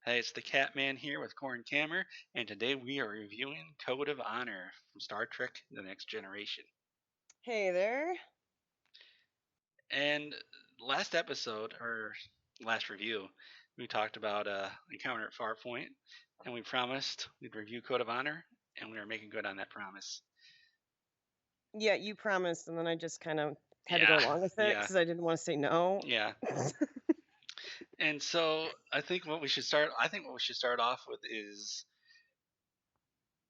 Hey, it's the Catman here with Corn Cammer, and today we are reviewing Code of Honor from Star Trek The Next Generation. Hey there. And last episode, or last review, we talked about Encounter at Farpoint, and we promised we'd review Code of Honor, and we are making good on that promise. Yeah, you promised, and then I just kind of had to go Yeah, along with it yeah, because I didn't want to say no. yeah. And so I think what we should start off with is,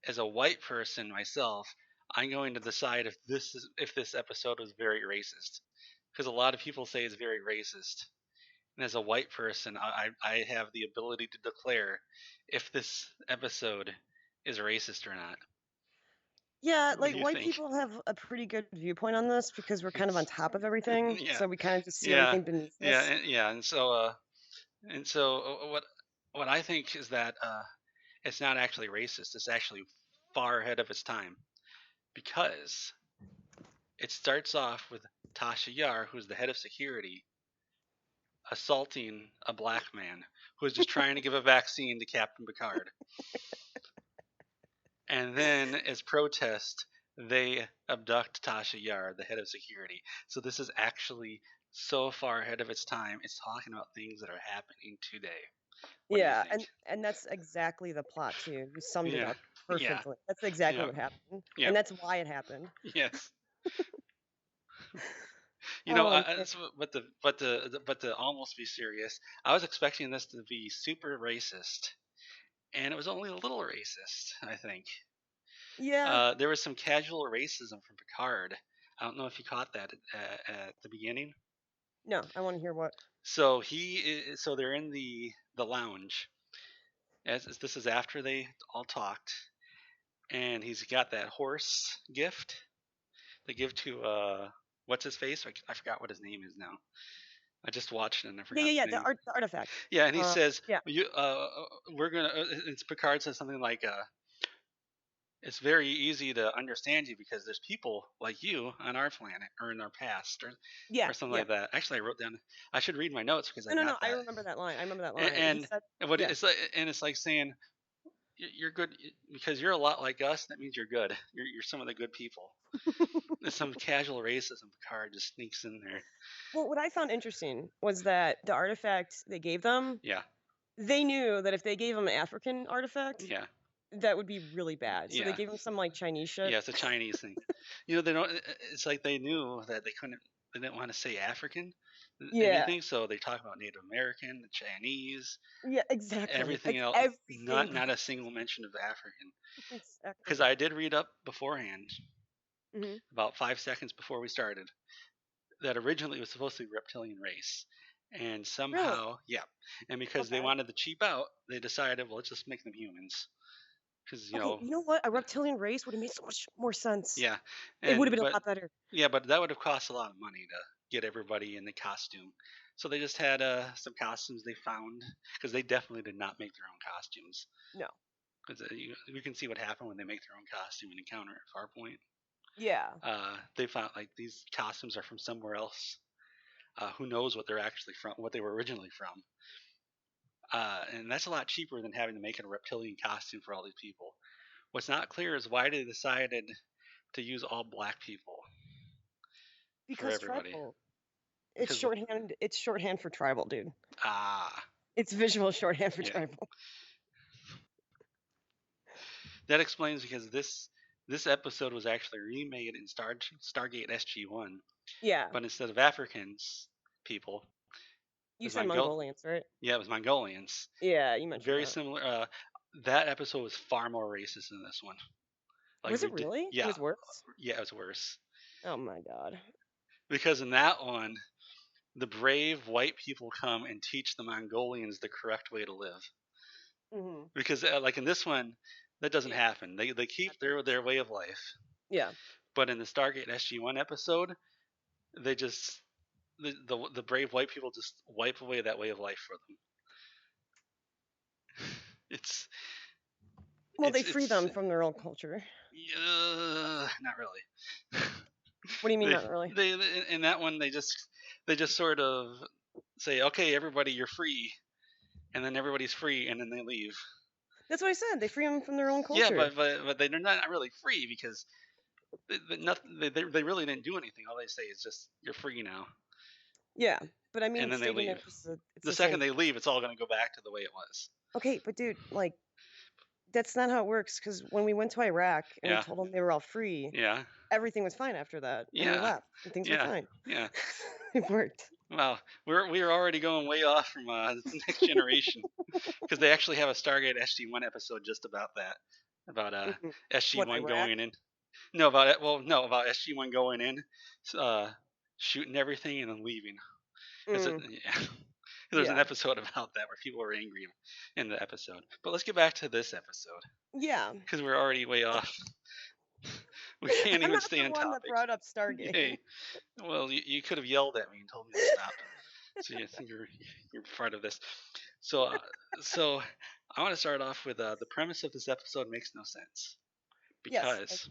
as a white person myself, I'm going to decide if this episode was very racist, because a lot of people say it's very racist. And as a white person, I have the ability to declare if this episode is racist or not. Yeah, What like do you white think? people have a pretty good viewpoint on this because we're kind of on top of everything, Yeah, so we kind of just see yeah, everything beneath yeah, us. yeah. And so what I think is that it's not actually racist. It's actually far ahead of its time, because it starts off with Tasha Yar, who's the head of security, assaulting a black man who was just trying to give a vaccine to Captain Picard. And then, as protest, they abduct Tasha Yar, the head of security. So this is actually so far ahead of its time. It's talking about things that are happening today. What do you Yeah, think? and that's exactly the plot too. You summed it Yeah, up yeah, perfectly. That's exactly yeah, what happened, yeah. and that's why it happened. Yes. Oh man. But to almost be serious, I was expecting this to be super racist, and it was only a little racist, I think. Yeah. There was some casual racism from Picard. I don't know if you caught that at the beginning. No, I want to hear what. So they're in the lounge. As this is after they all talked, and he's got that horse gift they give to what's his face? I forgot what his name is now. I just watched it and I Yeah, forgot yeah, his yeah. name. The artifact. Yeah, and he says, Yeah, "You, we're gonna." It's Picard says something like, "It's very easy to understand you because there's people like you on our planet or in our past, yeah, or something yeah. like that." Actually, I wrote down. I should read my notes because I No, no, no. got I that. remember that line. I remember that And line. He and, said, and what "Yeah." it's like, and it's like saying, You're good because you're a lot like us. That means you're good. You're some of the good people." There's some casual racism Picard just sneaks in there. Well, what I found interesting was that the artifact they gave them, Yeah, they knew that if they gave them an African artifact, yeah, that would be really bad. So they yeah, gave them some like Chinese shit. yeah. It's a Chinese thing. They don't. It's like they knew that they couldn't. They didn't want to say African, Yeah, anything. So they talk about Native American, the Chinese, yeah, exactly. everything It's else. everything. Not a single mention of African. Exactly. Because I did read up beforehand, Hmm. about 5 seconds before we started, that originally it was supposed to be reptilian race. And Really? somehow, yeah. And because they Okay. wanted to cheap out, they decided, well, let's just make them humans. Because, Okay. You know what? A reptilian race would have made so much more sense. yeah. It would have And, been a but, lot better. yeah, but that would have cost a lot of money to get everybody in the costume. So they just had some costumes they found, because they definitely did not make their own costumes. No. Because we can see what happened when they make their own costume in Encounter at Farpoint. Yeah. They found like these costumes are from somewhere else. Who knows what they're actually from, what they were originally from. And that's a lot cheaper than having to make a reptilian costume for all these people. What's not clear is why they decided to use all black people for Because everybody. tribal. It's Because shorthand. It's shorthand for tribal, dude. ah, It's visual shorthand for yeah, tribal. that explains because this episode was actually remade in Stargate SG-1, Yeah. but instead of Africans people, it You was said Mongolians, right? Yeah, it was Mongolians. Yeah, you mentioned Very that. similar. That episode was far more racist than this one. Like, Was it really? It yeah, was worse? yeah, it was worse. Oh my god. Because in that one, the brave white people come and teach the Mongolians the correct way to live. Mhm. Because like in this one, that doesn't Yeah. happen. They keep their way of life. Yeah. But in the Stargate SG-1 episode, they just the brave white people just wipe away that way of life for them. It's Well, they free it's them from their old culture. not really. What do you mean they not really? in that one they just sort of say, okay, everybody, you're free, and then everybody's free, and then they leave. That's what I said. They free them from their own Yeah, culture. but they're not really free because they really didn't do anything. All they say is just you're free now, Yeah, but I and mean, then they stating that leave. it's The the second same. they leave, it's all going to go back to the way it was. Okay, but dude, like that's not how it works. Because when we went to Iraq and we Yeah, told them they were all free, yeah, everything was fine after that, and we yeah, left, and things were yeah, fine. yeah. It worked. Well, we're already going way off from the next generation because they actually have a Stargate SG-1 episode just about that, about Mhm. What, SG-1 Iraq? going in. No, about it. Well, no, about SG-1 going in, uh, shooting everything and then leaving. Is it? Mm, Yeah. There's an yeah. episode about that where people were angry in the episode. But let's get back to this episode Yeah. because we're already way off. We can't I'm even not stay the on one that topic. brought up Stargate. Yay. Well, you could have yelled at me and told me to stop. So yeah, you're part of this. So so I want to start off with the premise of this episode makes no sense Yes. because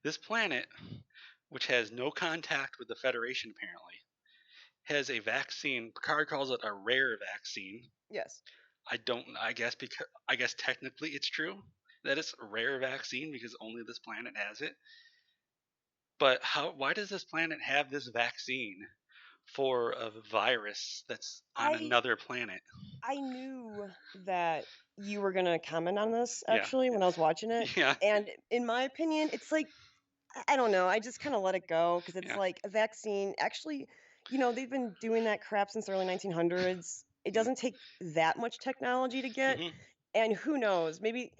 this planet, which has no contact with the Federation apparently, has a vaccine. Picard calls it a rare vaccine. Yes. I don't. I guess technically it's true that it's a rare vaccine because only this planet has it. But how? Why does this planet have this vaccine for a virus that's on I another planet? I knew that you were gonna comment on this Yeah, actually when I was watching it, yeah, and in my opinion, it's like I don't know. I just kind of let it go because it's yeah, like a vaccine. Actually, they've been doing that crap since the early 1900s. It yeah. doesn't take that much technology to get, Hmm. and who knows? Maybe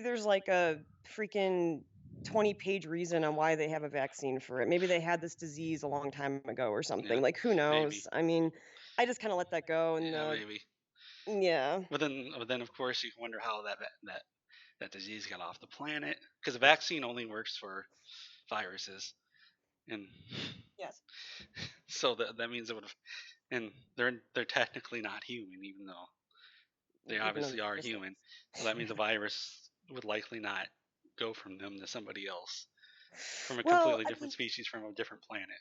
there's like a freaking 20-page reason on why they have a vaccine for it. Maybe they had this disease a long time ago or Yeah, something. Like who maybe. knows? I mean, I just kind of let that go, and Yeah, maybe. yeah, But then, of course, you wonder how that disease got off the planet because the vaccine only works for viruses, and yes, so that means it would have. And they're technically not human, even though they even though obviously they are exist. human. So that means the virus would likely not go from them to somebody else from a Well, completely I different mean, species from a different planet.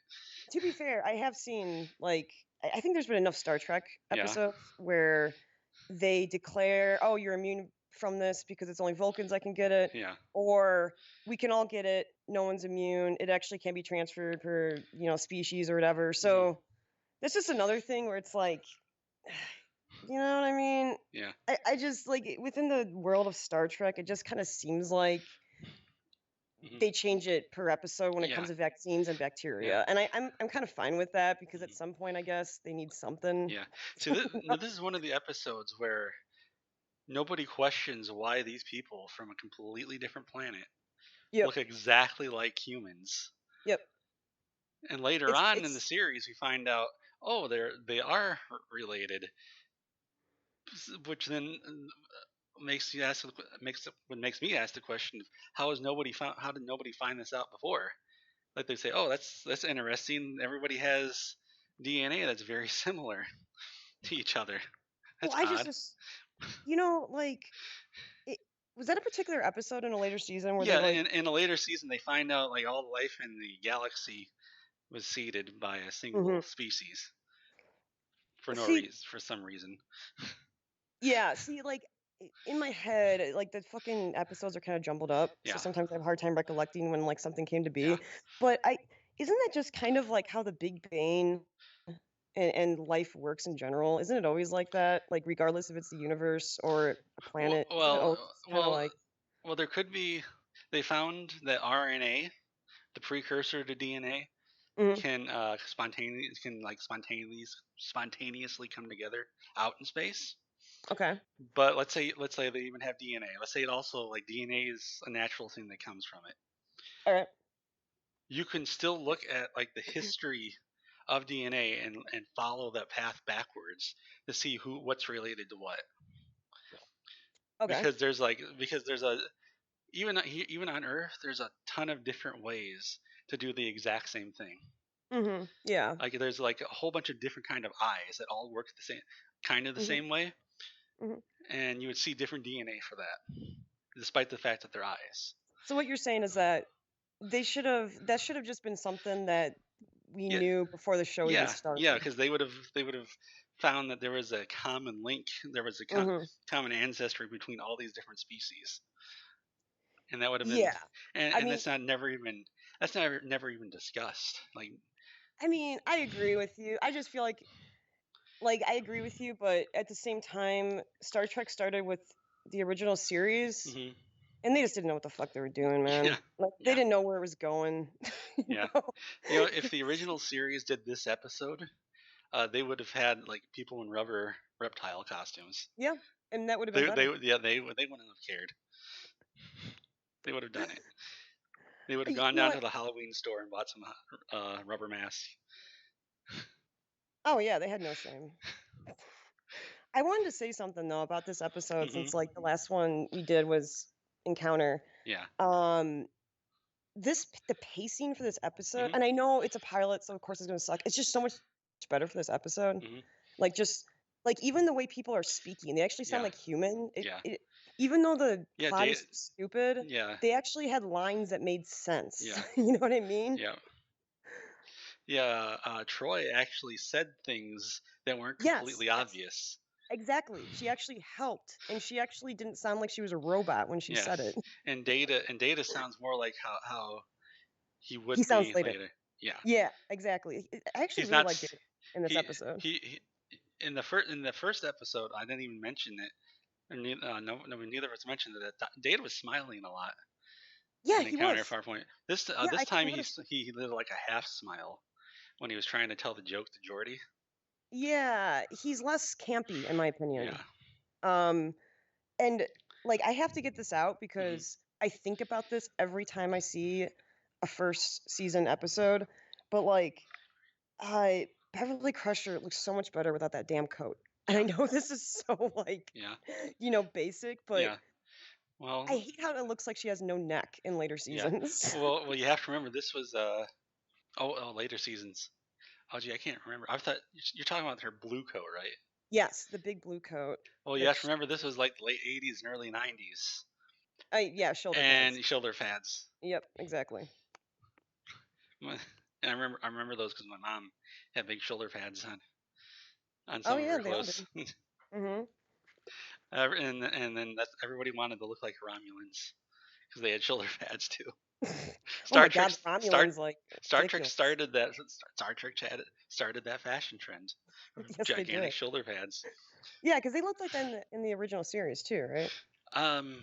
to be fair, I have seen like I think there's been enough Star Trek Yeah, episodes where they declare, "Oh, you're immune from this because it's only Vulcans that can get it," yeah, or "We can all get it. No one's immune. It actually can be transferred per species or whatever." hmm, So that's just another thing where it's like, you know what I mean? yeah, I just like within the world of Star Trek, it just kind of seems like hmm, they change it per episode when it yeah, comes to vaccines and yeah. bacteria, and I'm kind of fine with that because at Mhm. some point, I guess they need something. Yeah. See, this is one of the episodes where nobody questions why these people from a completely different planet Yep, look exactly like humans. yep. And later It's on in the it's series, we find out, oh, they are related, which then makes you ask makes me ask the question of how did nobody find this out before? Like they say, oh, that's interesting. Everybody has DNA that's very similar to each other. well, That's I just odd. was like it was that a particular episode in a later season where they Yeah, like in a later season, they find out like all the life in the galaxy was seeded by a single hmm species for no see reason, for some reason. yeah see like in my head like the fucking episodes are kind of jumbled up, so Yeah, sometimes I have a hard time recollecting when like something came to yeah. be, but I isn't that just kind of like how the Big Bang and life works in general? Isn't it always like that? Like regardless if it's the universe or a Well, planet, isn't it well, always kind of well, like well. There could be. They found that RNA, the precursor to DNA, mhm, can spontaneously come together out in space. okay. But let's say they even have DNA. Let's say it also like DNA is a natural thing that comes from it. All right. You can still look at like the history of DNA and follow that path backwards to see what's related to what. Okay. Because there's a even on Earth there's a ton of different ways to do the exact same thing. Yeah. Like there's like a whole bunch of different kind of eyes that all work the same kind of the Mhm. same way, Mhm. and you would see different DNA for that, despite the fact that they're eyes. So what you're saying is that that should have just been something that we Yeah, knew before the show even yeah, started. because they would have found that there was a common link, there was a Mhm. common ancestry between all these different species, and that would have been, Yeah. I and mean that's never even discussed. Like, I agree with you. I just feel like, I agree with you, but at the same time, Star Trek started with the original series, hmm and they just didn't know what the fuck they were doing, yeah, man. Like, they yeah, didn't know where it was going, you yeah. know? You know, if the original series did this episode, they would have had like people in rubber reptile costumes. Yeah, and that would've been better. They wouldn't have cared. They would have done it. They would have You gone know down what? to the Halloween store and bought some rubber masks. Oh, yeah, they had no shame. I wanted to say something, though, about this episode hmm since, like, the last one we did was Encounter. Yeah. Um, the pacing for this episode, hmm and I know it's a pilot, so of course it's gonna suck. It's just so much better for this episode. hmm Like, just like, even the way people are speaking, they actually sound Yeah. like human. Yeah. Even though the Yeah. plot is stupid, Yeah. they actually had lines that made sense. Yeah. You know what I mean? Yeah. Yeah. Troy actually said things that weren't Yes, completely yes, obvious. exactly. She actually helped, and she actually didn't sound like she was a robot when she Yeah. said it. And Data sounds more like how he He would sounds be later. later. Yeah. Yeah, exactly. I actually He's really not. liked it in this He episode. he in the first episode, I didn't even mention it. And neither of us mentioned that Data was smiling a lot Yeah, in he Encounter at was. Farpoint. Yeah, This I time kind of noticed. he did like a half smile when he was trying to tell the joke to Jordy. Yeah, he's less campy in my opinion. Yeah. Um, and like I have to get this out hmm because I think about this every time I see a first season episode. But like, I Beverly Crusher looks so much better without that damn coat. And I Yeah. know this is so like, Yeah. basic, but Yeah. I Well. hate how it looks like she has no neck in later Yeah. seasons. Well, you have to remember this was later seasons. Oh gee, I can't remember. I thought you're talking about her blue coat, right? Yes, the big blue coat Well, you that have to remember this was like the late '80s and early '90s, yeah, shoulder pads. and shoulder pads. Yep, exactly. And I remember those because my mom had big shoulder pads on Oh some of yeah, her they all clothes. did. Mhm. And then that's everybody wanted to look like Romulans because they had shoulder pads too. Oh my Star Trek god, the start Romulans, like, Star Trek ridiculous. started that fashion trend of Yes, they gigantic did. shoulder pads. Yeah, because they looked like that in the original series too, right? Um,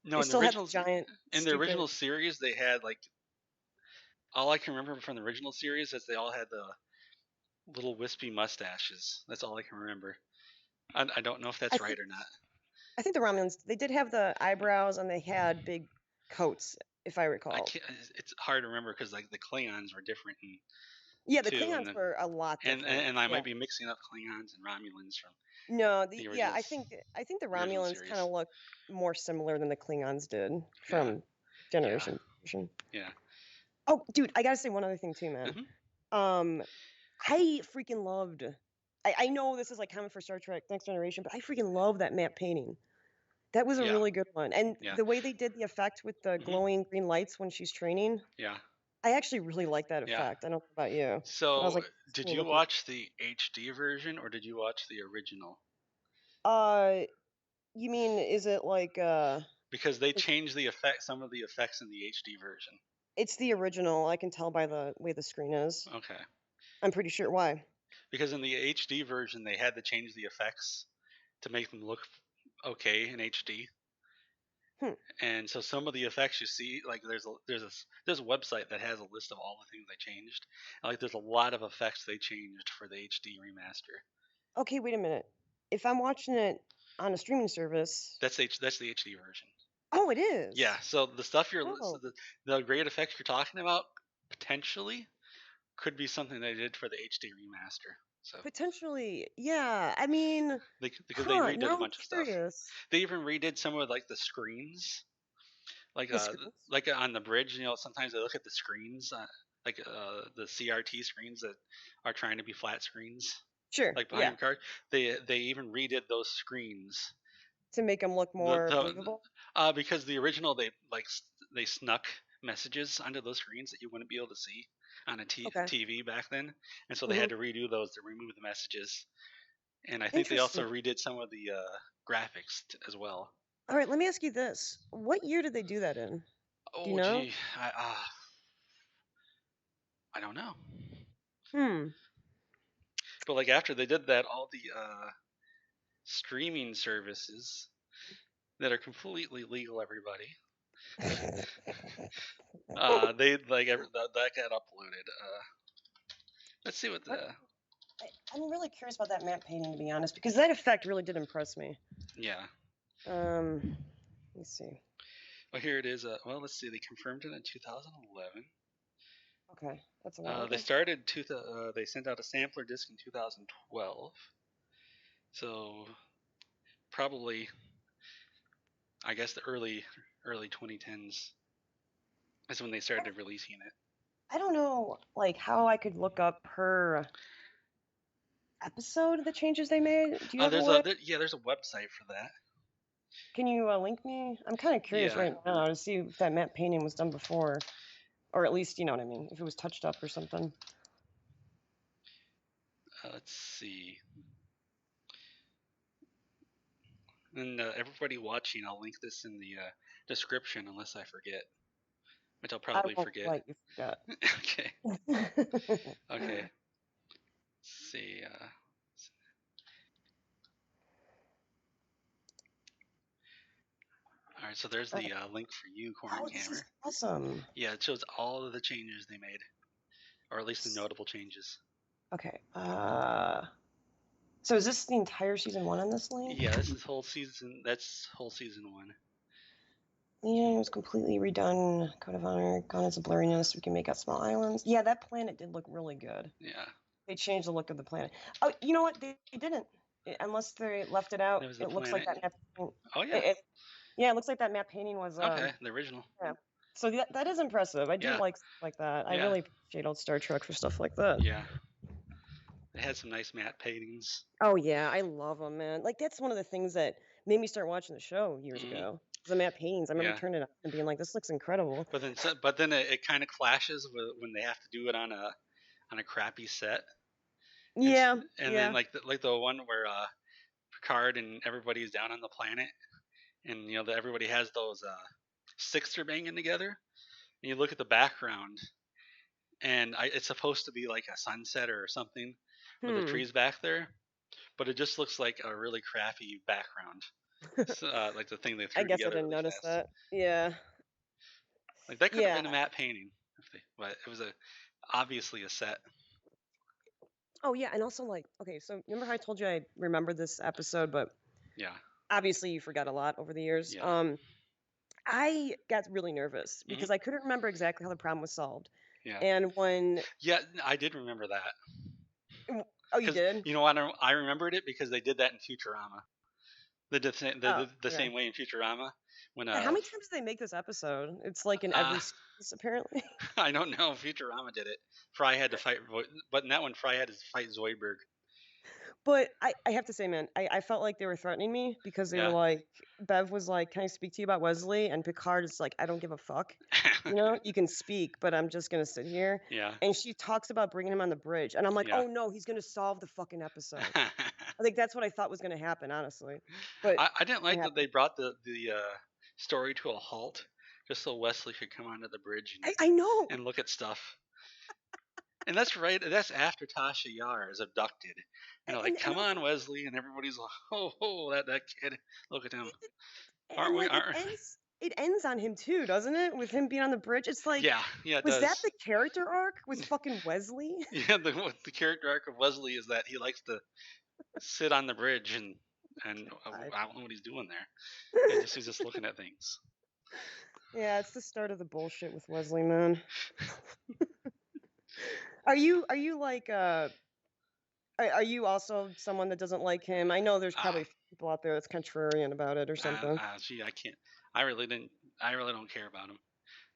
no, They still had the giant, in the stupid. original series they had like all I can remember from the original series is they all had the little wispy mustaches. That's all I can remember. I don't know if I that's right think or not. I think the Romulans, they did have the eyebrows and they had big coats, if I I recall. can't. It's hard to remember because like the Klingons were different Yeah, the too, and Klingons then were a lot different. and I Yeah. might be mixing up Klingons and Romulans from No, the I think the original Romulans kind series. of look more similar than the Klingons did Yeah, from yeah, generation to generation. yeah. Oh, dude, I gotta say one other thing too, man. hmm Um, I freaking loved. I know this is like common for Star Trek Next Generation, but I freaking love that map painting. That was a Yeah, really good one, and yeah. the way they did the effect with the hmm glowing green lights when she's training, Yeah, I actually really like that yeah. effect. I don't know about you, but I was So, like, "It's did cool you looking." watch the HD version or did you watch the original? Uh, you mean is it like Because they is changed some of the effects in the HD version. it's the original? I can tell by the way the screen is. Okay. I'm pretty sure. Why? Because in the HD version, they had to change the effects to make them look okay in HD. Hmm. And so some of the effects you see, like there's a website that has a list of all the things they changed. And, like there's a lot of effects they changed for the HD remaster. Okay, wait a minute. If I'm watching it on a streaming service, That's the HD version. oh, it is. Yeah. So the stuff Oh, the great effects you're talking about potentially could be something they did for the HD remaster. So potentially. Yeah. I mean, because they huh? redid a Now I'm bunch of stuff. curious. They even redid some of like the screens, like The screens. on the bridge. You know, sometimes they look at the screens, the CRT screens that are trying to be flat screens, Sure. like behind Yeah. your car. They even redid those screens. To make them look more The believable. because the original they snuck messages onto those screens that you wouldn't be able to see on a Okay. TV back then, and so they Mhm. had to redo those to remove the messages and I think they Interesting. also redid some of the as well. All right, let me ask you this. What year did they do that in? Do you Oh, know? gee, I don't know. Hmm. But like after they did that, all the streaming services that are completely legal, everybody, they like that got uploaded. Let's see what What? the I'm really curious about that matte painting, to be honest, because that effect really did impress me. yeah. Let me see. Oh, here it is. Well, let's see. They confirmed it in 2011. Okay, that's a while They ago. started they sent out a sampler disc in 2012. So probably, I guess the early 2010s is when they started releasing it. I don't know, like how I could look up per episode the changes they made. Do you have a way? There's a website for that. Can you link me? I'm kind of curious Yeah. right now to see if that matte painting was done before, or at least you know what I mean, if it was touched up or something. Let's see. And everybody watching, I'll link this in the description unless I forget, which I'll I probably won't forget. let you forget. Okay. Okay. Let's see. All right. So there's Uh, the link for you, Corn oh, this is Camera. awesome. Yeah, it shows all of the changes they made, or at least the notable changes. Okay. So is this the entire season one on this link? Yeah, this is whole season. That's whole season one. Yeah, it was completely redone. Code of Honor, gone as a blurriness. We can make out small islands. Yeah, that planet did look really good. Yeah, They changed the look of the planet. Oh, you know what? They didn't. Unless they left it out, there was the it looks like planet. that map. Oh yeah. It, yeah, it looks like that map painting was. Okay, the original. Yeah. So that is impressive. I do Yeah, like stuff like that. I yeah, really appreciate old Star Trek for stuff like that. yeah. It had some nice matte paintings. Oh yeah, I love them, man. Like that's one of the things that made me start watching the show years Hmm. ago. The map paintings. I remember Yeah, turning it on and being like, "This looks incredible." but then it kind of clashes with when they have to do it on a crappy set, and Yeah, and then yeah. like the one where Picard and everybody's down on the planet, and everybody has those sticks they're banging together, and you look at the background, and it's supposed to be like a sunset or something with the Hmm. trees back there, but it just looks like a really crappy background. So, like the thing they I threw guess I together didn't really notice fast. that. Yeah. Like that could have Yeah. been a matte painting, but it was obviously a set. Oh yeah, and also like, okay, so remember how I told you I remembered this episode, but Yeah, obviously you forgot a lot over the years. yeah, I got really nervous hmm because I couldn't remember exactly how the problem was solved. yeah, And when yeah. I did remember that oh, you because did? I remembered it because they did that in Futurama. They did Oh, the okay. same way in Futurama when Yeah, how many times did they make this episode? It's like in uh every series, apparently. I don't know. Futurama did it. Fry had to fight, but in that one, Fry had to fight Zoidberg. But I have to say, man, I felt like they were threatening me because they were Yeah, like, Bev was like, "Can I speak to you about Wesley?" And Picard is like, "I don't give a fuck. You know, you can speak, but I'm just gonna sit here." yeah, And she talks about bringing him on the bridge, and I'm like, yeah. "Oh no, he's gonna solve the fucking episode." I think that's what I thought was gonna happen, honestly. But I didn't it like that happened. they brought the story to a halt just so Wesley could come onto the bridge I know, and look at stuff. And that's right. That's after Tasha Yar is abducted, and they're like, and "Come also, on, Wesley!" And everybody's like, "Oh, that kid! Look at him! and Aren't we? like Aren't?" it ends on him too, doesn't it? With him being on the bridge. It's like, Yeah, yeah, it was that does. the character arc? Was fucking Wesley? Yeah, the character arc of Wesley is that he likes to sit on the bridge and God. I don't know what he's doing there. He's just looking at things. Yeah, it's the start of the bullshit with Wesley, man. Are you like are you also someone that doesn't like him? I know there's Ah, probably people out there that's contrarian about it or something. gee, I can't. I really didn't. I really don't care about him.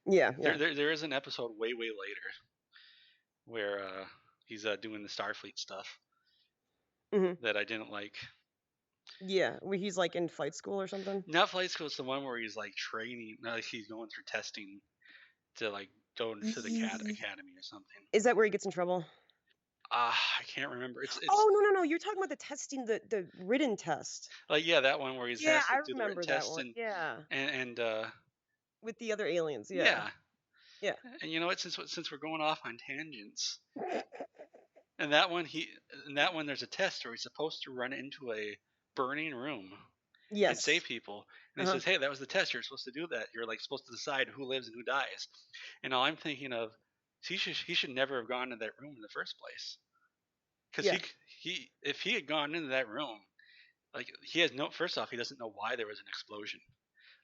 Yeah, yeah. There is an episode way later where he's doing the Starfleet stuff Hmm. that I didn't like. Yeah, where he's like in flight school or something. Not Flight School. It's the one where he's like training. No, like he's going through testing to like go to the Ye- academy or something. Is that where he gets in trouble? I can't remember. It's Oh, no, no, no, you're talking about the testing, the written test. like, yeah, that one where he Yeah, has to I do the written remember that test one, yeah, and with the other aliens, yeah, yeah. yeah. And you know what? Since we're going off on tangents, and that one he in that one there's a test where he's supposed to run into a burning room and save Yes, people. And he uh-huh, says, "Hey, that was the test. You're supposed to do that. You're like supposed to decide who lives and who dies." And all I'm thinking of, he should never have gone to that room in the first place. Because yeah, he if he had gone into that room, like he has no first off, he doesn't know why there was an explosion.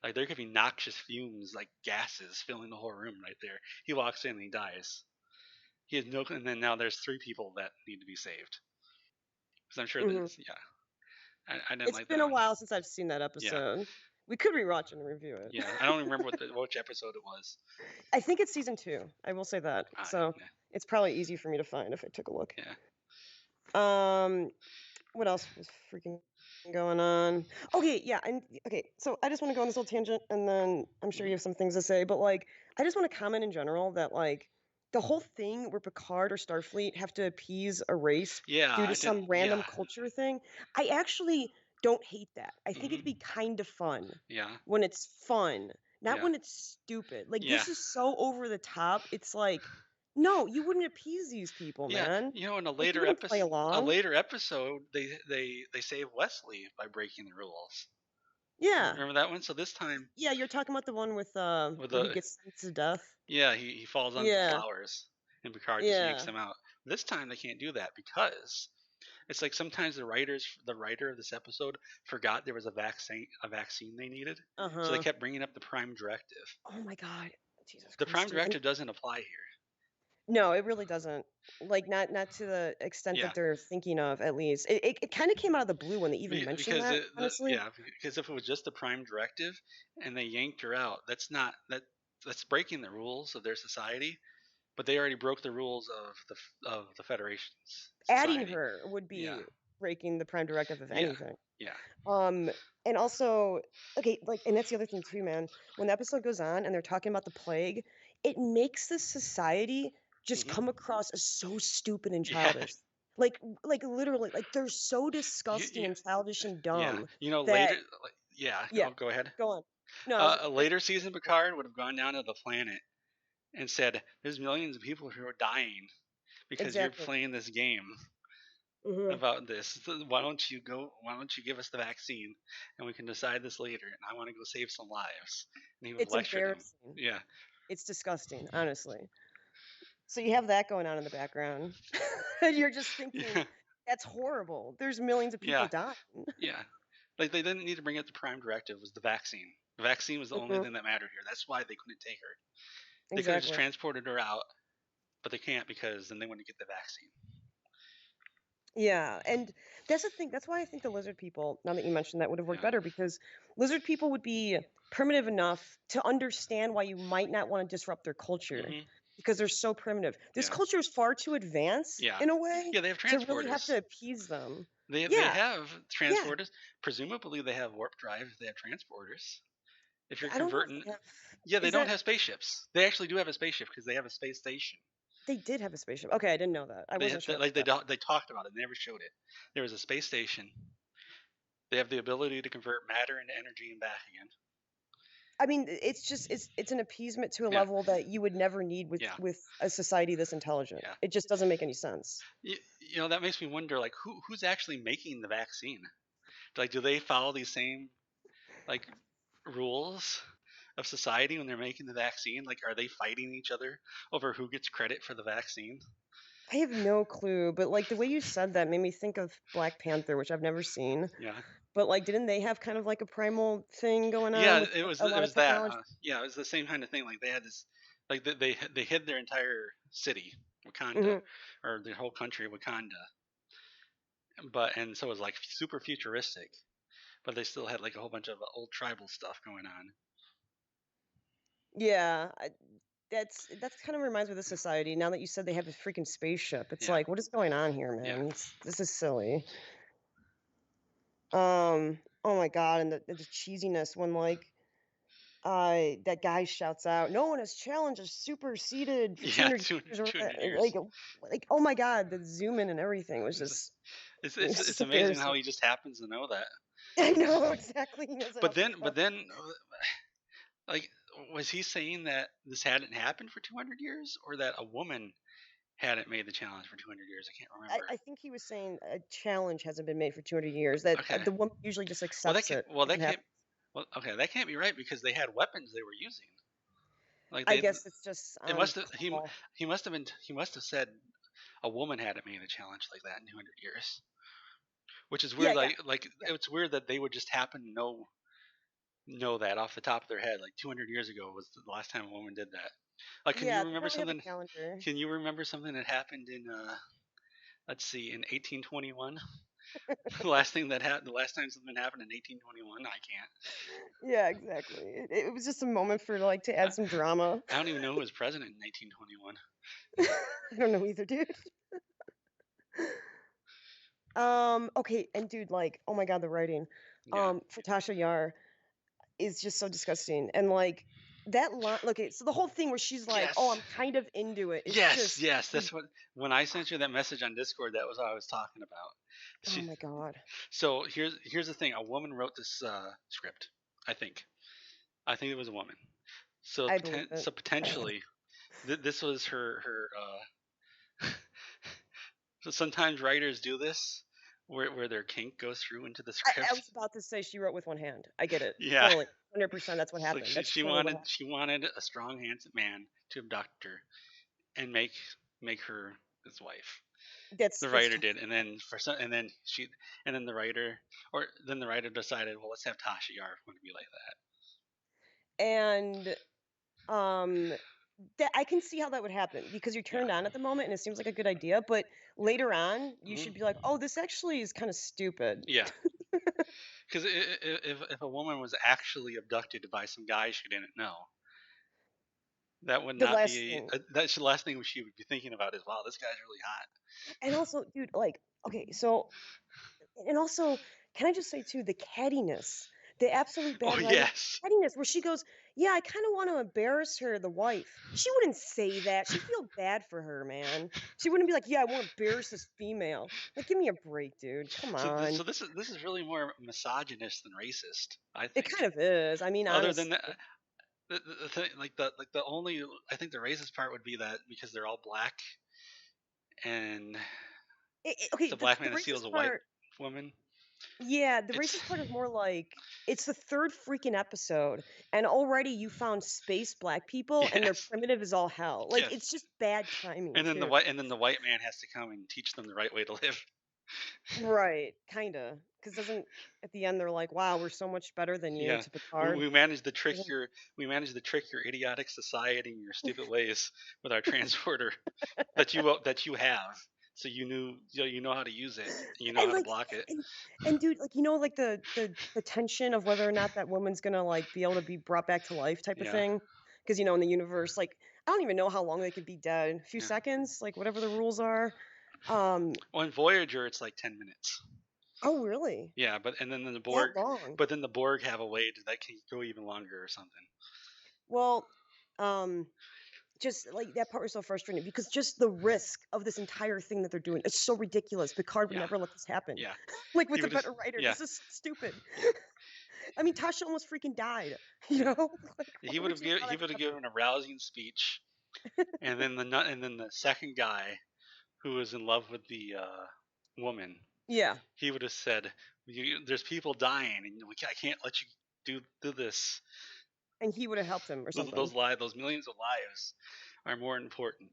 Like there could be noxious fumes, like gases filling the whole room right there. He walks in and he dies. He has no, and then now there's three people that need to be saved. Because I'm sure mhm. that, yeah, I didn't It's like been that a one. while since I've seen that Yeah, episode. We could rewatch and review it. yeah, I don't even remember which episode it was. I think it's season 2, I will say that, so Yeah, it's probably easy for me to find if I took a look. yeah. Um, what else was freaking going on? Okay, yeah, and okay, so I just wanna go on this little tangent, and then I'm sure you Hmm. have some things to say, but, like, I just wanna comment in general that, like, the whole thing where Picard or Starfleet have to appease a race Yeah, due to I didn't. some random Yeah. culture thing, I actually don't hate that. I think it'd be Hmm. kinda fun Yeah, when it's fun, not yeah, when it's stupid. Like, yeah, this is so over the top, it's like, "No, you wouldn't appease these people, yeah. man." You know, in Like, you wouldn't play a along. later episode, they save Wesley by breaking the rules. Yeah. Remember that one? So this time Yeah, you're talking about the one with, with where he the gets sentenced to death? yeah, he falls under the Yeah, flowers, and Picard just yanks yeah, him out. This time they can't do that because it's like sometimes the writer of this episode forgot there was a vaccine they needed, so they uh-huh. kept bringing up the Prime Directive. Oh my god. Jesus The Christ, Prime dude, and Directive doesn't apply here. no, it really doesn't. Like, not to the extent Yeah, that they're thinking of, at least. It kinda came out of the blue when they even mentioned because that, honestly. because if it was just the Prime Directive and they yanked her out, that's breaking the rules of their society. But they already broke the rules of the Federation's Adding society. her would Yeah, be breaking the Prime Directive, if yeah, anything. yeah. Um, and also, okay, like, and that's the other thing too, man. When the episode goes on and they're talking about the plague, it makes the society just Hmm. come across as so stupid and Yeah, childish. Like literally, like they're so disgusting you, and childish and yeah. dumb You know, that, later, like, yeah. yeah, Oh, go ahead. go on. No, I was A later season, Picard would have gone down to the planet and said, "There's millions of people who are dying because you're exactly. playing this game Hmm. about this. So why don't you go? Why don't you give us the vaccine and we can decide this later? And I want to go save some lives." And he would have It's lectured him. embarrassing. Yeah, It's disgusting, honestly. So you have that going on in the background. And you're just thinking, yeah, that's horrible. There's millions of people yeah. dying. Yeah. Like they didn't need to bring up the prime directive was the vaccine. The vaccine was the only Hmm. thing that mattered here. That's why they couldn't take her. They could have just Exactly. transported her out, but they can't because then they wouldn't get the vaccine. Yeah, and that's the thing. That's why I think the lizard people, now that you mentioned that, would have worked Yeah. better because lizard people would be primitive enough to understand why you might not want to disrupt their culture Mhm. because they're so primitive. This Yeah. culture is far too advanced Yeah. in a way Yeah, they have to really have transporters. to appease them. They Yeah, have yeah. transporters. Presumably they have warp drive if they have transporters. If you're I don't know if converting they have. yeah, they Is don't that have spaceships. They actually do have a spaceship because they have a space station. they did have a spaceship? Okay, I didn't know that. I wasn't sure Like about that. they talked about it, they never showed it. There was a space station. They have the ability to convert matter into energy and back again. I mean, it's just it's an appeasement to a Yeah. level that you would never need with Yeah. a society this intelligent. Yeah. It just doesn't make any sense. That makes me wonder, like, who's actually making the vaccine? Like, do they follow these same like rules of society when they're making the vaccine? Like, are they fighting each other over who gets credit for the vaccine? I have no clue, but, like, the way you said that made me think of Black Panther, which I've never seen, Yeah, but, like, didn't they have kind of like a primal thing going on yeah. with, like, a It lot of was that. technology? Yeah, it was the same kind of thing. Like they had this, like they hid their entire city, Wakanda, Mhm. or the whole country, Wakanda. But and so it was like super futuristic, but they still had like a whole bunch of old tribal stuff going on. Yeah, that's kinda reminds me of the society, now that you said they have a freaking spaceship, it's Yeah, like, "What is going on here, yeah, man? This is silly." Oh my god, and the cheesiness when, like, that guy shouts out, "No one has challenged us superseded for Yeah, 200 years," or 200 like, years. oh my god, the zoom in and everything was It's just it it's was just it's amazing how embarrassing. he just happens to know that. I know exactly. He knows it But off the then cuff. but then like was he saying that this hadn't happened for 200 years or that a woman hadn't made the challenge for 200 years? I can't remember. I think he was saying a challenge hasn't been made for 200 years. That Okay. the woman usually just Well, that accepts can't it well if that it can't happens. well okay, that can't be right because they had weapons they were using. Like I they guess it's just it on must have call. he must have said a woman hadn't made a challenge like that in 200 years. Which is Yeah, weird yeah, like yeah. it's weird that they would just happen to know that off the top of their head. Like 200 years ago was the last time a woman did that. Like, can you Yeah, they remember probably have a something? calendar. Can you remember something that happened in let's see, in 1821? The last thing that happened, the last time something happened in 1821, I can't. Yeah, exactly. It was just a moment for like to I, add some drama. I don't even know who was president in 1821. I don't know either, dude. Okay, and dude, like, oh my god, the writing. Yeah. For Tasha Yar is just so disgusting. And like that line, okay, so the whole thing where she's like, "Oh, Yes. I'm kind of into it," is Yes. just Yes. That's what. When I sent you that message on Discord, that was what I was talking about. oh She. my god. So here's the thing. A woman wrote this script. I think. I think it was a woman. So I believe it. potentially this was her. So sometimes writers do this, where their kink goes through into the I script. was about to say she wrote with one hand. I get it. Yeah. Totally. 100% that's what It's like happened. That's she totally what wanted happened. she wanted a strong, handsome man to abduct her and make her his wife. The That's writer did, and then for some, and then the writer, decided, well, let's have Tasha Yar want to be like that. and um that I can see how that would happen because you're Yeah. turned on at the moment and it seems like a good idea, but later on you should be Hmm. like, "Oh, this actually is kind of stupid." Yeah. Because if a woman was actually abducted by some guy she didn't know, that would The not last be thing. that's the last thing she would be thinking about is, wow, this guy's really hot. And also, dude, like, okay, so and also, can I just say too, the cattiness, the absolute Oh bad writing, yes, cattiness, where she goes, "Yeah, I kind of want to embarrass her, the wife." She wouldn't say that. She'd feel bad for her, man. She wouldn't be like, "Yeah, I want to embarrass this female." Like, give me a break, dude. Come on. this is really more misogynist than racist, I It think. kind of is. I mean, Other than honestly. that, the thing, like the only, I think the racist part would be that because they're all black and it's Okay, a black the man that steals racist a white part, woman. yeah, the It's racist part is more like it's the third freaking episode, and already you found space black people, and they're yes, primitive as all hell. Like, yes. it's just bad timing, too. And then the white man has to come and teach them the right way to live. Right, kinda. Because doesn't at the end, they're like, "Wow, we're so much better than you," Yeah, to Picard. we managed to Doesn't trick your idiotic society and your stupid ways with our transporter that you have. So you know how to use it. You know and, how to like block it. and dude, like, like, the tension of whether or not that woman's gonna, like, be able to be brought back to life type of Yeah, thing. Because in the universe, like, I don't even know how long they could be dead. A few yeah. seconds? Like, whatever the rules are. Um On Voyager, it's like 10 minutes. Oh, really? Yeah, That long? but then the Borg have a way that can go even longer or something. Well, um, just, like, that part was so frustrating because just the risk of this entire thing that they're doing is so ridiculous. Picard would Yeah, never let this happen. yeah. Like, He with a would just better writer, yeah, this is so stupid. yeah, I mean, Tasha almost freaking died, yeah. Like, why would you allow He that to would have happen? given a rousing speech, and then the second guy who was in love with the woman, Yeah, he would have said, "There's people dying, and I can't let you do this. and he would have helped him or something. Those millions of lives are more important."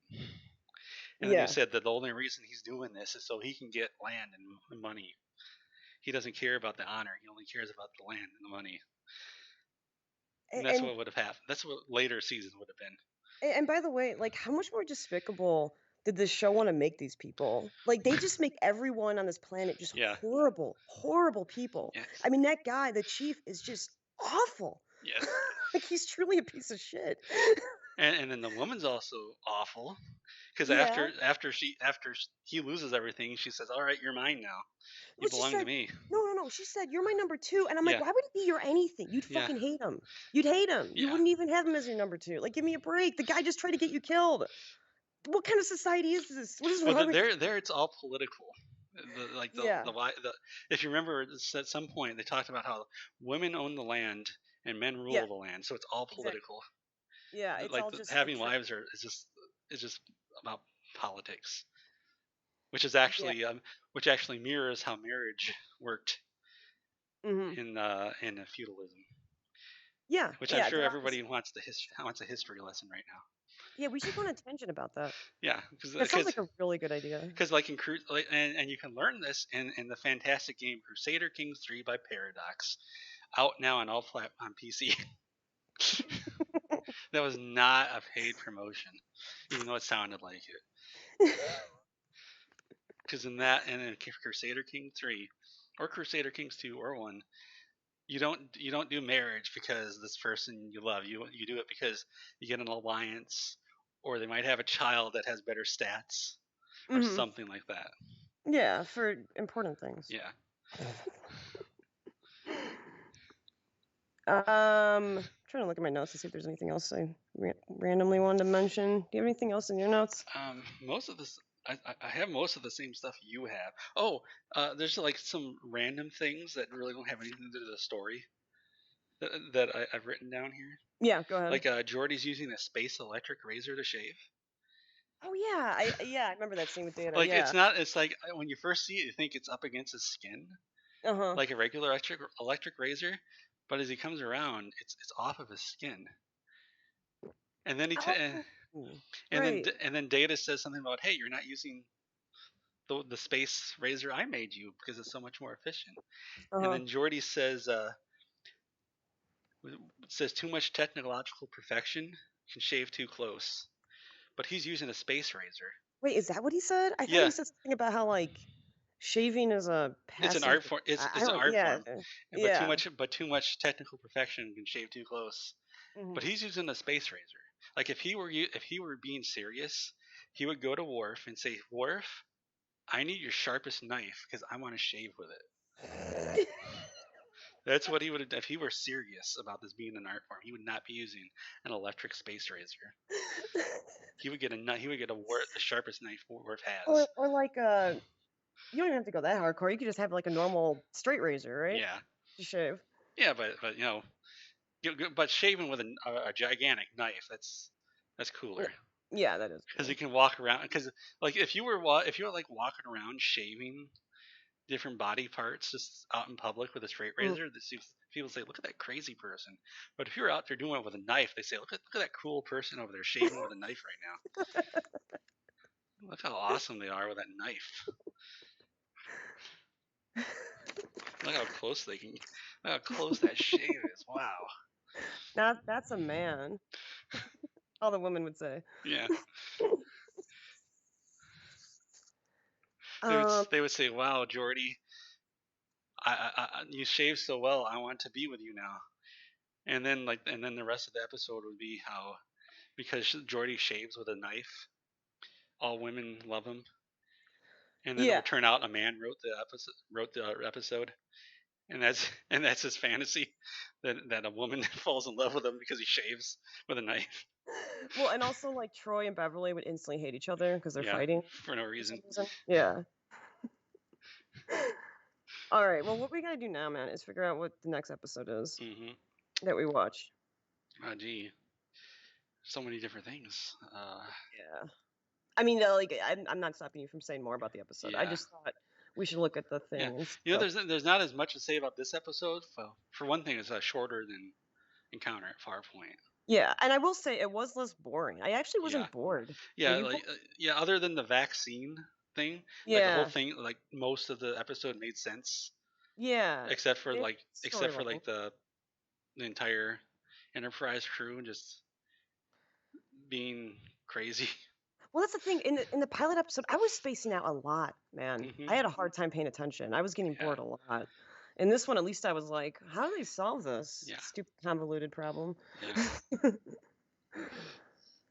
And then he Yeah, said that the only reason he's doing this is so he can get land and money. He doesn't care about the honor. He only cares about the land and the money. And that's and what would have happened. That's what later season would have been. and by the way, like, how much more despicable did this show wanna make these people? Like, they just make everyone on this planet just Yeah. horrible, horrible people. Yes. I mean, that guy, the chief, is just awful. Yes. Like, he's truly a piece of shit. and then the woman's also awful because Yeah. he loses everything, she says, "All right, you're mine now. You Well, she belong to said, me." "No, no, no." She said, "You're my number 2." And I'm like, Yeah, "Why would he be your anything? You'd yeah, fucking hate him. You'd hate him. You yeah. wouldn't even have him as your number 2. Like, give me a break. The guy just tried to get you killed. What kind of society is this? What is Well, wrong with there it's all political. The Yeah. why the if you remember, at some point they talked about how women own the land and men Yeah, rule the land, so it's all exactly. political. Yeah, it's Like all just a having trick. wives are is just about politics, which is Yeah. which actually mirrors how marriage worked Mhm. in feudalism, Yeah, which I'm yeah, sure they're opposite. everybody wants a history lesson right now. Yeah, we should go on a tangent about that. Yeah, That sounds like a really good idea. like and you can learn this in the fantastic game Crusader Kings 3 by Paradox, out now on on PC. That was not a paid promotion, even though it sounded like it. Because in that and in Crusader King 3 or Crusader Kings 2 or 1, you don't do marriage because this person you love. You do it because you get an alliance or they might have a child that has better stats or Mhm. something like that. Yeah, for important things. Yeah. Trying to look at my notes to see if there's anything else I randomly wanted to mention. Do you have anything else in your notes? Most of this, I have most of the same stuff you have. Oh, there's like some random things that really don't have anything to do with the story I've written down here. Yeah, go ahead. Like Jordy's using a space electric razor to shave. Oh yeah, I remember that scene with Data. Like Yeah. it's not. It's like when you first see it, you think it's up against his skin, Uh huh. like a regular electric razor. But as he comes around, it's off of his skin. And then Oh, right. and then Data says something about, "Hey, you're not using the space razor I made you because it's so much more efficient." Uh And huh. then Jordy says too much technological perfection can shave too close, but he's using a space razor. Wait, is that what he said? I thought he Yeah, said something about how like shaving is a it's an passive. art form. I It's an don't. art Yeah. form, Yeah. but too much technical perfection can shave too close. But Hmm. he's using a space razor. Like if he were being serious, he would go to Worf and say, "Worf, I need your sharpest knife because I want to shave with it." That's what he would if he were serious about this being an art form. He would not be using an electric space razor. He would get the sharpest knife Worf has. or like you don't even have to go that hardcore. You could just have like a normal straight razor, right? Yeah, To shave. yeah, but but shaving with a gigantic knife, that's Yeah, cooler yeah, that is because you cool. can walk around. Because like if you were like walking around shaving different body parts just out in public with a straight Mm. razor, people say, "Look at that crazy person." But if you're out there doing it with a knife, they say, look at that cool person over there shaving with a knife right now. Look how awesome they are with that knife. Look how close they can. Look how close that shave is. Wow. That's a man. All the women would say. Yeah. Um, They would say, "Wow, Jordy, you shave so well. I want to be with you now." And then the rest of the episode would be how because Jordy shaves with a knife, all women love him. And then it yeah. would turn out a man wrote the episode, and that's and that's his fantasy that a woman falls in love with him because he shaves with a knife. Well, and also like Troy and Beverly would instantly hate each other because they're Yeah, fighting for no for some reason. reason. Yeah. All right. Well, what we gotta do now, man, is figure out what the next episode is Hmm. that we watch. Oh, gee, so many different things. Yeah. I mean, like, I'm not stopping you from saying more about the episode. I Yeah, just thought we should look at the yeah. thing and You know, stuff. there's not as much to say about this episode. Well, for one thing, it's shorter than Encounter at Farpoint. Yeah, and I will say it was less boring. I actually Yeah, wasn't bored. Were yeah, you bored? yeah. Other than the vaccine thing, like the whole Yeah. thing, like most of the episode made sense, Yeah. It except for storyline. like the entire Enterprise crew just being crazy. Well, that's the thing. In the pilot episode, I was spacing out a lot, man. Hmm. I had a hard time paying attention. I was getting Yeah, bored a lot. In this one, at least I was like, how do they solve this yeah, stupid convoluted problem? yeah.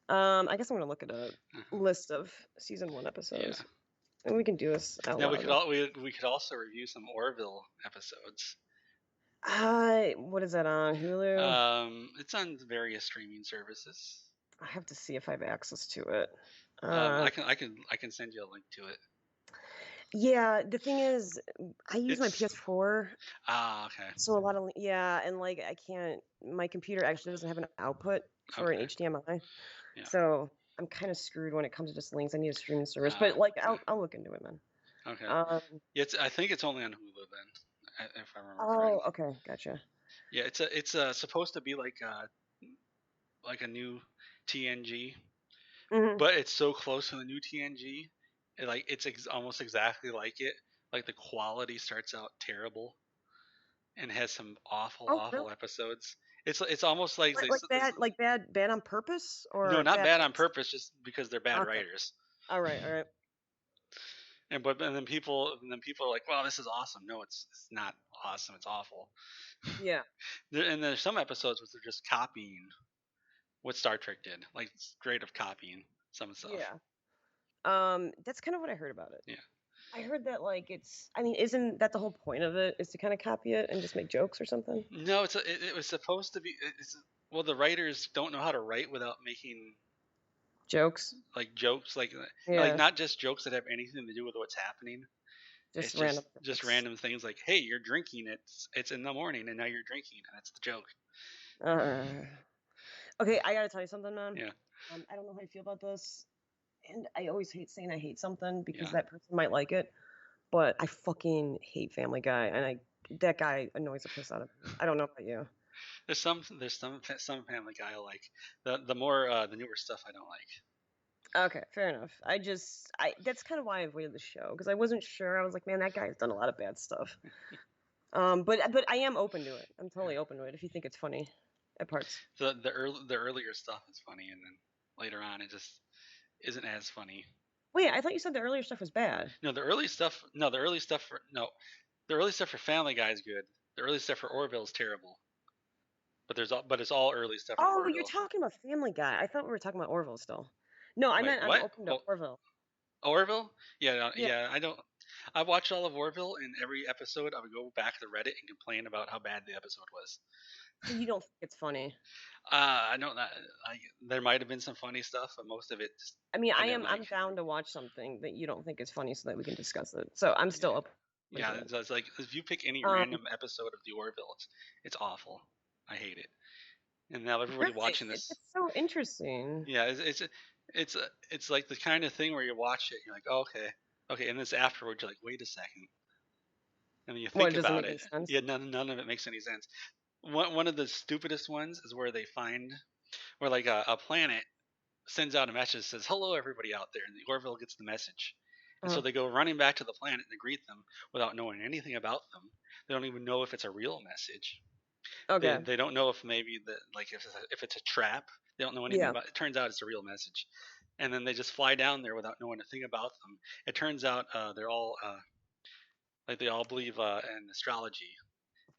I guess I'm gonna look at a Uh-huh. list of season 1 Yeah. episodes, and we can do this out Now loud now. we could also review some Orville episodes. What is that on Hulu? It's on various streaming services. I have to see if I have access to it. Uh, I can send you a link to it. yeah, the thing is, I use my It's PS4, okay. so a lot of yeah, and like I can't. My computer actually doesn't have an output for an Okay. HDMI, Yeah. so I'm kind of screwed when it comes to just links. I need a streaming service, Uh, but like I'll look into it, man. okay. Um, It's I think it's only on Hulu then, if I remember oh, correctly. okay, gotcha. Yeah, it's supposed to be like a new TNG, Hmm. but it's so close to the new TNG, it's almost exactly like it. Like the quality starts out terrible and has some Oh, really? awful episodes. It's almost like Like bad on purpose no, or not bad bad on paced? purpose, just because they're bad Okay, writers. all right, And then people are like, "Wow, this is awesome." No, it's not awesome. It's awful. yeah, And there's some episodes where they're just copying what Star Trek did, like straight of copying some stuff. yeah. That's kind of what I heard about it. Yeah. I heard that like I mean, isn't that the whole point of it is to kind of copy it and just make jokes or something? No, it was supposed to be. Well, the writers don't know how to write without making Jokes? like jokes, like Yeah, not just jokes that have anything to do with what's happening. just It's random just things. random things like, "Hey, you're drinking. It's in the morning, and now you're drinking, and that's the joke." Uh, okay, I gotta tell you something, man. Yeah, I don't know how you feel about this, and I always hate saying I hate something because yeah. that person might like it, but I fucking hate Family Guy, and that guy annoys the piss out of me. I don't know about you. Some Family Guy I like. The more the newer stuff I don't like. Okay, fair enough. I that's kind of why I avoided the show because I wasn't sure. I was like, man, that guy's done a lot of bad stuff. But I am open to it. I'm totally open to it if you think it's funny at parts. The earlier stuff is funny, and then later on it just isn't as funny. Wait, I thought you said the earlier stuff was bad. No, the early stuff. No, the early stuff for no, the early stuff for Family Guy is good. The early stuff for Orville is terrible. But it's all early stuff for Oh, you're Orville. talking about Family Guy. I thought we were talking about Orville still. No, I Wait, meant I'm what? open to Oh, Orville. Orville? Yeah, Yeah. yeah. I don't. I watched all of Orville, and every episode I would go back to Reddit and complain about how bad the episode was. So you don't think it's funny? I don't. There might have been some funny stuff, but most of it just, I mean, I didn't like. I'm down to watch something that you don't think is funny so that we can discuss it. So I'm Yeah, still open yeah. to it. It's like if you pick any Um, random episode of the Orville, it's awful. I hate it. And now everybody really, watching this, it's so interesting. yeah, it's like the kind of thing where you watch it, you're like, oh, okay, and then afterwards you're like, wait a second, and then you What think doesn't about make it. any sense? Yeah, none of it makes any sense. One of the stupidest ones is where they find where like a planet sends out a message that says, "Hello, everybody out there," and the Orville gets the message. And so Uh, they go running back to the planet to greet them without knowing anything about them. They don't even know if it's a real message. okay. They don't know if maybe if it's a trap. They don't know anything Yeah. about it. It turns out it's a real message. And then they just fly down there without knowing a thing about them. It turns out they're all like they all believe in astrology,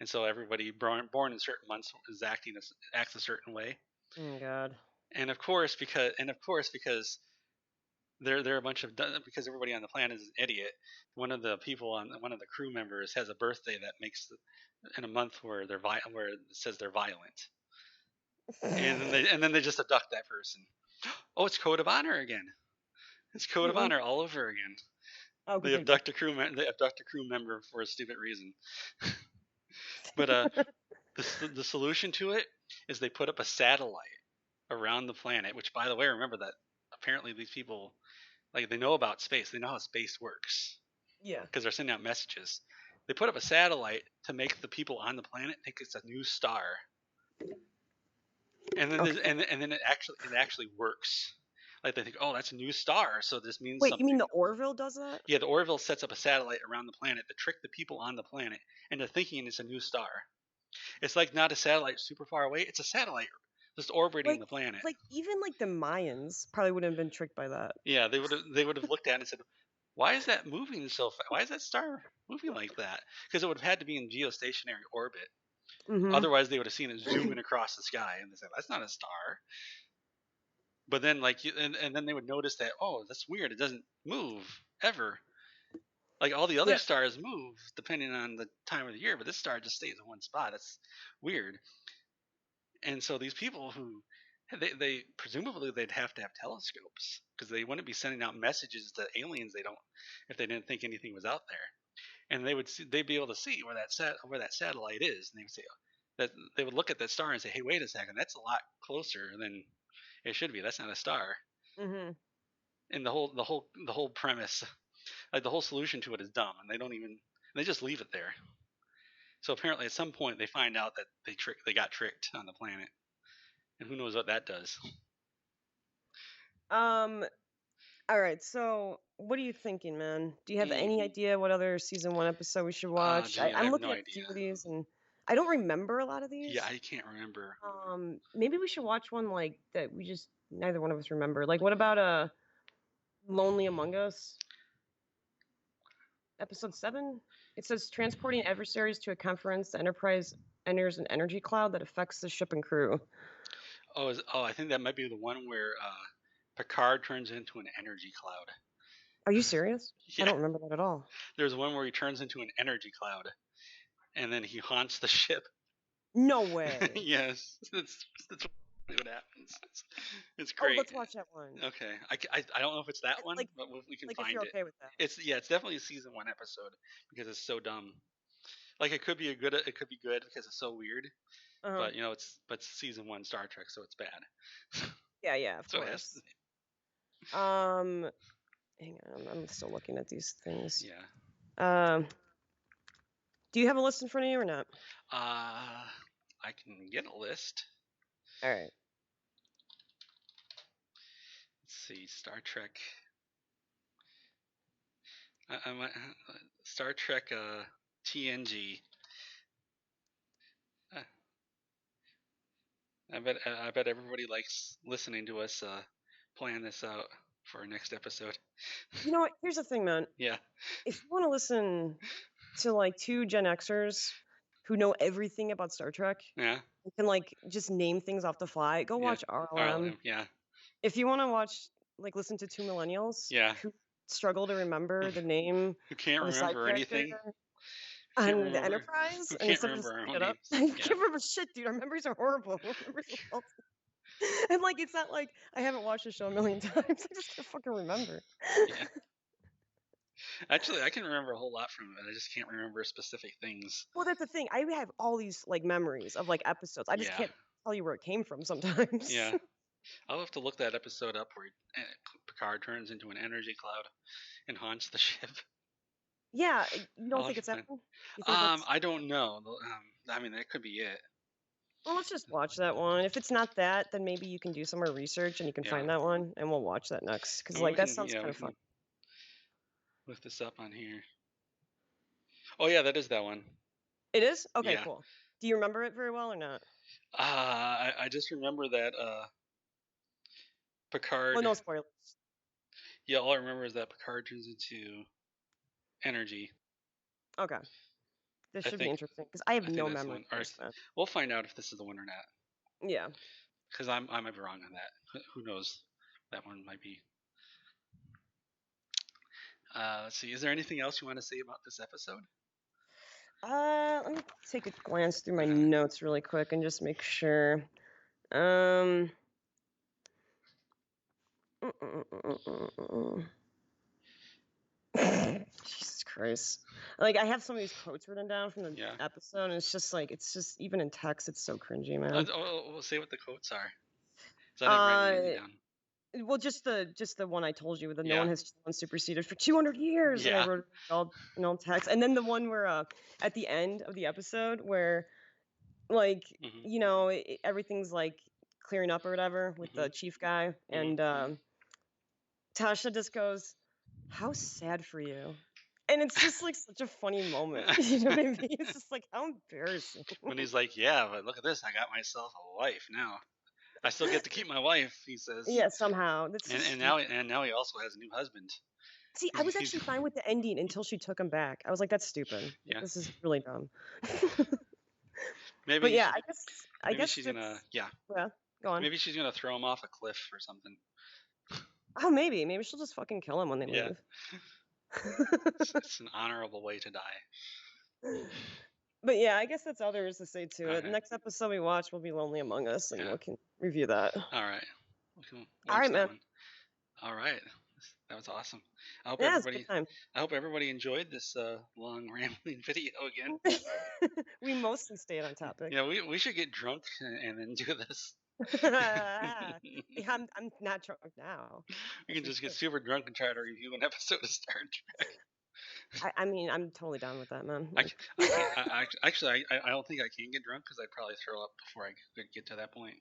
and so everybody born in certain months is acts a certain way. Oh God. And of course because they're a bunch of because everybody on the planet is an idiot. One of the crew members has a birthday that makes in a month where where it says they're violent, and then they just abduct that person. Oh, it's code of honor again. It's code of honor all over again. Oh, because they do. They abduct a crew member for a stupid reason. But the solution to it is they put up a satellite around the planet. Which, by the way, remember that apparently these people like they know about space. They know how space works Yeah. because they're sending out messages. They put up a satellite to make the people on the planet think it's a new star, and then Okay. and then it actually works. Like they think, oh, that's a new star, so this means Wait, you mean something. the Orville does that? Yeah, the Orville sets up a satellite around the planet to trick the people on the planet into thinking it's a new star. It's like not a satellite super far away; it's a satellite just orbiting the planet. Even like the Mayans probably wouldn't have been tricked by that. Yeah, they would have looked at it and said, "Why is that moving so fast? Why is that star moving like that?" Because it would have had to be in geostationary orbit. Mm-hmm. Otherwise, they would have seen it zooming across the sky, and they said, "That's not a star." But then like and then they would notice that, oh, that's weird. It doesn't move ever. Like all the other Yeah. stars move depending on the time of the year, but this star just stays in one spot. That's weird. And so these people who they presumably they'd have to have telescopes because they wouldn't be sending out messages to aliens they don't if they didn't think anything was out there. And they'd be able to see where that satellite is, and they would say that they would look at that star and say, "Hey, wait a second, that's a lot closer than it should be. That's not a star." Mhm. And the whole premise, like the whole solution to it, is dumb, and they just leave it there. So apparently, at some point, they find out that they got tricked on the planet, and who knows what that does. Um. All right. So, what are you thinking, man? Do you have Mm, any idea what other season 1 episode we should watch? Gee, I I'm have no looking at a idea. few of these, and I don't remember a lot of Yeah, these. I can't remember. Maybe we should watch one like that we just neither one of us remember. Like, what about Lonely Among Us, episode 7? It says transporting adversaries to a conference. The Enterprise enters an energy cloud that affects the ship and crew. I think that might be the one where Picard turns into an energy cloud. Are you serious? I Yeah, don't remember that at all. there's one where he turns into an energy cloud, and then he haunts the ship. No way. Yes, that's what happens. It's Oh, great. let's watch that one. Okay, I don't know if it's that one, Like, but we can if find you're it. okay with that. It's definitely a season 1 episode because it's so dumb. Like it could be good because it's so weird, Uh huh. but it's season 1 Star Trek, so it's bad. Yeah, yeah, of So it has to. course. Um, hang on, I'm still looking at these things. Yeah. Um, do you have a list in front of you or not? I can get a list. All right. Let's see, Star Trek. Star Trek TNG. Uh, I bet everybody likes listening to us plan this out for our next episode. You know what? Here's the thing, man. Yeah. If you want to listen to like 2 Gen Xers who know everything about Star Trek Yeah. and can like just name things off the fly, go Yeah. watch RLM. RLM. Yeah. If you want to listen to 2 millennials Yeah. who struggle to remember the name Who can't of a side remember character anything? Can't on the remember. Enterprise, Who and can't instead of just remember our looking own it up, names? I Yeah. can't remember shit, dude. Our memories are horrible. Our memories are awful. And like, it's not like I haven't watched the show a million times. I just can't fucking remember. Yeah. Actually, I can remember a whole lot from it. I just can't remember specific things. Well, that's the thing. I have all these like memories of like episodes. I just Yeah. can't tell you where it came from sometimes. Yeah. I'll have to look that episode up where Picard turns into an energy cloud and haunts the ship. Yeah, you don't I'll have think to it's that find. one? You think that's I don't know. I mean, that could be it. well, let's just watch that one. If it's not that, then maybe you can do some more research and you can Yeah. find that one, and we'll watch that next. Because And like we that can, sounds yeah, kind we of fun. can look this up on here. Oh yeah, that is that one. It is? Okay, Yeah. cool. Do you remember it very well or not? I just remember that Well, Picard. no spoilers. Yeah, all I remember is that Picard turns into energy. Okay. This I should be think interesting because I have I think no that's the memory one. of Or this, man. we'll find out if this is the one or not. Yeah. Because I might be wrong on that. Who knows? That one might be. Let's see. Is there anything else you want to say about this episode? Let me take a glance through my notes really quick and just make sure. Um. Jesus Christ. Like, I have some of these quotes written down from the Yeah. episode, and it's just, even in text, it's so cringy, man. We'll say what the quotes are. So I didn't write anything down. Well, just the one I told you, the no Yeah. one has superseded for 200 years, and I Yeah. wrote it all in all text. And then the one where at the end of the episode where like Mhm. everything's like clearing up or whatever with the chief guy, and Tasha just goes, "How sad for you." And it's just like such a funny moment. You know what I mean? It's just like how embarrassing. When he's like, "Yeah, but look at this. I got myself a wife now. I still get to keep my wife," he says. Yeah, somehow. That's And just and now and now he also has a new husband. See, I was He's actually fine with the ending until she took him back. I was like, that's stupid. Like, yeah. this is really dumb. Maybe But yeah, I maybe guess she's gonna yeah. Go on. Maybe she's gonna throw him off a cliff or something. Oh, maybe she'll just fucking kill him when they Yeah, leave. it's an honorable way to die. But yeah, I guess that's all there is to say to it. Okay. Next episode we watch will be Lonely Among Us, and Yeah. we can review that. All right. We can All watch right, that man. one. All right. That was awesome. I hope Yeah, it's a good everybody. time. I hope everybody enjoyed this long rambling video again. We mostly stayed on topic. Yeah, we should get drunk and then do this. Yeah, I'm not drunk now. We can just get super drunk and try to review an episode of Star Trek. I mean, I'm totally down with that, man. I, Like, I can't. Actually, I don't think I can get drunk because I'd probably throw up before I could get to that point.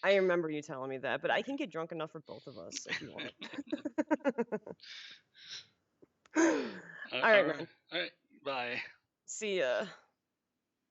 I remember you telling me that, but I can get drunk enough for both of us if you want. All right, man. All right. Bye. See ya.